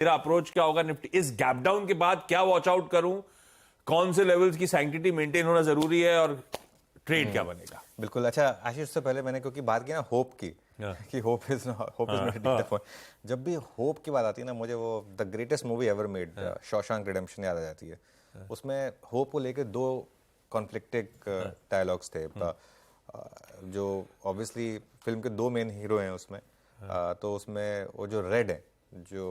तेरा अप्रोच क्या होगा निफ्टी इस गैप डाउन के बाद? क्या वॉच आउट करूं, कौन से लेवल्स की सैंक्टिटी मेंटेन होना जरूरी है, और ट्रेड क्या बनेगा? बिल्कुल। अच्छा आशीष, उससे पहले मैंने क्योंकि बात की ना होप की, कि होप इज नॉट डिक्टेफोन। जब भी होप की बात आती है ना, मुझे वो the greatest movie ever made Shawshank redemption याद आ जाती है। उसमें होप को लेके दो कॉन्फ्लिक्टिंग डायलॉग्स थे। जो ऑब्वियसली फिल्म के दो मेन हीरो हैं उसमें। तो उसमें वो जो रेड है, जो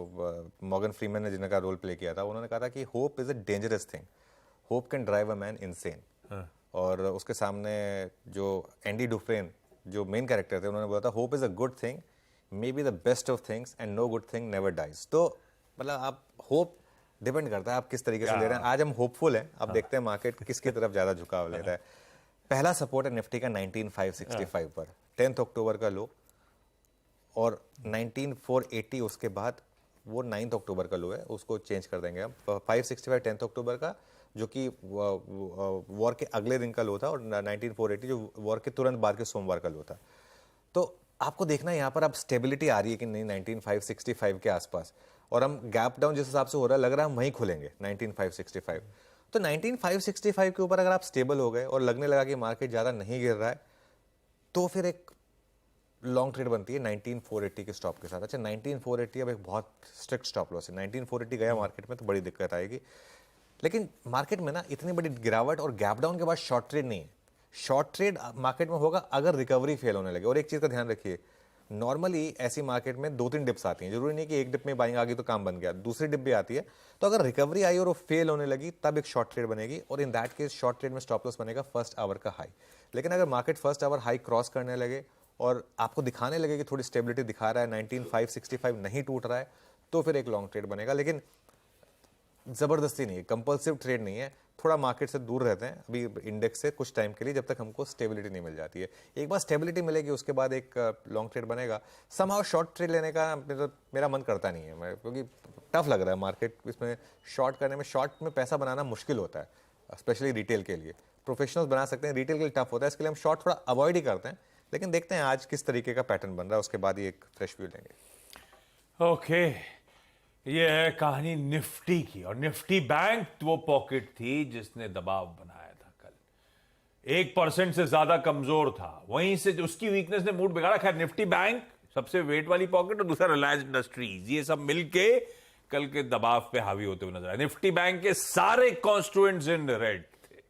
मॉर्गन फ्रीमैन ने जिनका रोल प्ले किया था, उन्होंने कहा था कि hope is a dangerous thing, hope can drive a man insane. और उसके सामने जो एंडी डुफ्रेन जो मेन कैरेक्टर थे, उन्होंने बोला था hope is a good thing, maybe the best of things and no good thing never dies. तो मतलब आप होप डिपेंड करता है आप किस तरीके से ले रहे हैं। आज हम होपफुल हैं, अब देखते हैं मार्केट किसकी तरफ ज्यादा झुकाव लेता है। पहला सपोर्ट है निफ्टी का 19,565 पर, 10 अक्टूबर का लो, और 19,480 उसके बाद वो 9 अक्टूबर का लो है, उसको चेंज कर देंगे हम। 565 10 अक्टूबर का, जो कि वॉर के अगले दिन का लो था, और 19,480 जो वॉर के तुरंत बाद के सोमवार का लो था। तो आपको देखना है यहाँ पर अब स्टेबिलिटी आ रही है कि नहीं 19,565 के आसपास, और हम गैप डाउन जिस हिसाब से हो रहा है लग रहा है हम वहीं खुलेंगे 19,565। तो 19,565 के ऊपर अगर आप स्टेबल हो गए और लगने लगा कि मार्केट ज़्यादा नहीं गिर रहा है, तो फिर एक लॉन्ग ट्रेड बनती है 19,480 के स्टॉप के साथ। अच्छा 19,480 अब एक बहुत स्ट्रिक्ट स्टॉप लॉस है। 19,480 गया मार्केट में तो बड़ी दिक्कत आएगी। लेकिन मार्केट में ना इतनी बड़ी गिरावट और गैप डाउन के बाद शॉर्ट ट्रेड नहीं है। शॉर्ट ट्रेड मार्केट में होगा अगर रिकवरी फेल होने लगे। और एक चीज़ का ध्यान रखिए, नॉर्मली ऐसी मार्केट में 2-3 डिप्स आती हैं, जरूरी नहीं कि एक डिप में बाइंग आ गई तो काम बन गया, दूसरी डिप भी आती है। तो अगर रिकवरी आई और वो फेल होने लगी तब एक शॉर्ट ट्रेड बनेगी, और in that case short trade में स्टॉप लॉस बनेगा फर्स्ट आवर का हाई। लेकिन अगर market first hour high cross करने लगे और आपको दिखाने लगे कि थोड़ी स्टेबिलिटी दिखा रहा है, 19,565 नहीं टूट रहा है, तो फिर एक लॉन्ग ट्रेड बनेगा। लेकिन जबरदस्ती नहीं है, कंपल्सिव ट्रेड नहीं है, थोड़ा मार्केट से दूर रहते हैं अभी इंडेक्स से कुछ टाइम के लिए, जब तक हमको स्टेबिलिटी नहीं मिल जाती है। एक बार स्टेबिलिटी मिलेगी उसके बाद एक लॉन्ग ट्रेड बनेगा। समहाउ शॉर्ट ट्रेड लेने का मेरा मन करता नहीं है, क्योंकि टफ लग रहा है मार्केट इसमें। शॉर्ट करने में, शॉर्ट में पैसा बनाना मुश्किल होता है, स्पेशली रिटेल के लिए। प्रोफेशनल्स बना सकते हैं, रिटेल के लिए टफ होता है, इसके लिए हम शॉर्ट थोड़ा अवॉइड ही करते हैं। लेकिन देखते हैं आज किस तरीके का पैटर्न बन रहा है, उसके बाद ही एक फ्रेश व्यू लेंगे। ओके, ये है कहानी निफ्टी की। और निफ्टी बैंक वो पॉकेट थी जिसने दबाव बनाया था कल। 1% से ज्यादा कमजोर था, वहीं से उसकी वीकनेस ने मूड बिगाड़ा। खैर, निफ्टी बैंक सबसे वेट वाली पॉकेट और दूसरा रिलायंस इंडस्ट्रीज, ये सब मिलके कल के दबाव पे हावी होते हुए नजर आए। निफ्टी बैंक के सारे कॉन्स्टिट्यूएंट्स इन रेड थे।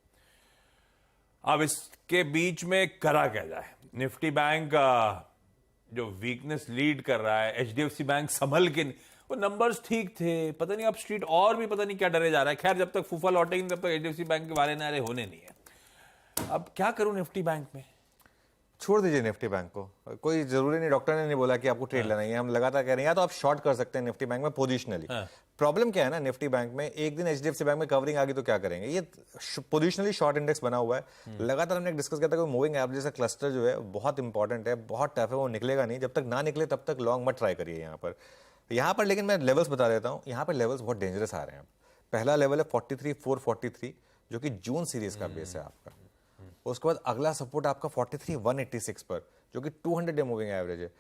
अब इसके बीच में करा क्या जाए? निफ्टी बैंक जो वीकनेस लीड कर रहा है, एचडीएफसी बैंक संभल के, वो नंबर्स ठीक थे, पता नहीं अब स्ट्रीट और भी पता नहीं क्या डरे जा रहा है। खैर, जब तक फूफा लौटेंगे तब तक एचडीएफसी बैंक के वाले नारे होने नहीं है। अब क्या करूं निफ्टी बैंक में? छोड़ दीजिए निफ्टी बैंक को, कोई जरूरी नहीं, डॉक्टर ने नहीं बोला कि आपको ट्रेड लेना है, हम लगातार कह रहे हैं। या तो आप शॉर्ट कर सकते हैं निफ्टी बैंक में पोजिशनली। प्रॉब्लम क्या है ना निफ्टी बैंक में, एक दिन एचडीएफसी बैंक में कवरिंग आ गई तो क्या करेंगे? ये पोजिशनली शॉर्ट इंडेक्स बना हुआ है। लगातार हमने डिस्कस किया था कि मूविंग एवरेज का क्लस्टर जो है बहुत इंपॉर्टेंट है, बहुत टफ है, वो निकलेगा नहीं। जब तक ना निकले तब तक लॉन्ग मत ट्राई करिए यहाँ पर। लेकिन मैं लेवल्स बता देता हूँ, यहाँ पर लेवल्स बहुत डेंजरस आ रहे हैं। पहला लेवल है 43,443, जो कि जून सीरीज का बेस है आपका। उसके बाद अगला सपोर्ट आपका 43,186 पर, जो कि 200 डे मूविंग एवरेज है।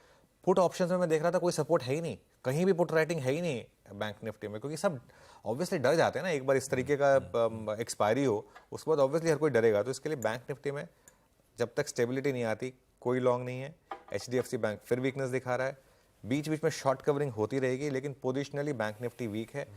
पुट ऑप्शंस में मैं देख रहा था कोई सपोर्ट है ही नहीं, कहीं भी पुट राइटिंग है ही नहीं बैंक निफ्टी में, क्योंकि सब ऑब्वियसली डर जाते हैं ना, एक बार इस तरीके का एक्सपायरी हो उसके बाद ऑब्वियसली हर कोई डरेगा। तो इसके लिए बैंक निफ्टी में जब तक स्टेबिलिटी नहीं आती कोई लॉन्ग नहीं है। एचडीएफसी बैंक फिर वीकनेस दिखा रहा है, बीच बीच में शॉर्ट कवरिंग होती रहेगी, लेकिन पोजिशनली बैंक निफ्टी वीक है।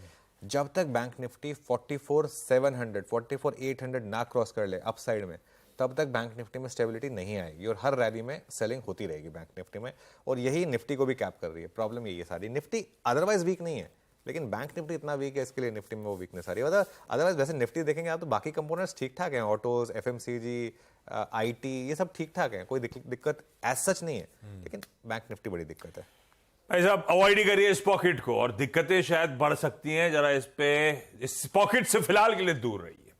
जब तक बैंक निफ्टी 44,700 44,800 ना क्रॉस कर ले अपसाइड में, तब तक बैंक निफ्टी में स्टेबिलिटी नहीं आएगी और हर रैली में सेलिंग होती रहेगी बैंक निफ्टी में। और यही निफ्टी को भी कैप कर रही है। प्रॉब्लम यही है सारी, निफ्टी अदरवाइज वीक नहीं है, लेकिन बैंक निफ्टी इतना वीक है, इसके लिए निफ्टी में वो वीकनेस आ रही है। अदरवाइज वैसे निफ्टी देखेंगे आप तो बाकी कंपोनेंट्स ठीक ठाक हैं, ऑटोज, एफएमसीजी, आईटी, ये सब ठीक ठाक हैं, कोई दिक्कत एज सच नहीं है। लेकिन बैंक निफ्टी बड़ी दिक्कत है। भाई साहब, अवॉइड ही करिए इस पॉकेट को, और दिक्कतें शायद बढ़ सकती हैं। जरा इस पॉकेट से फिलहाल के लिए दूर रहिए।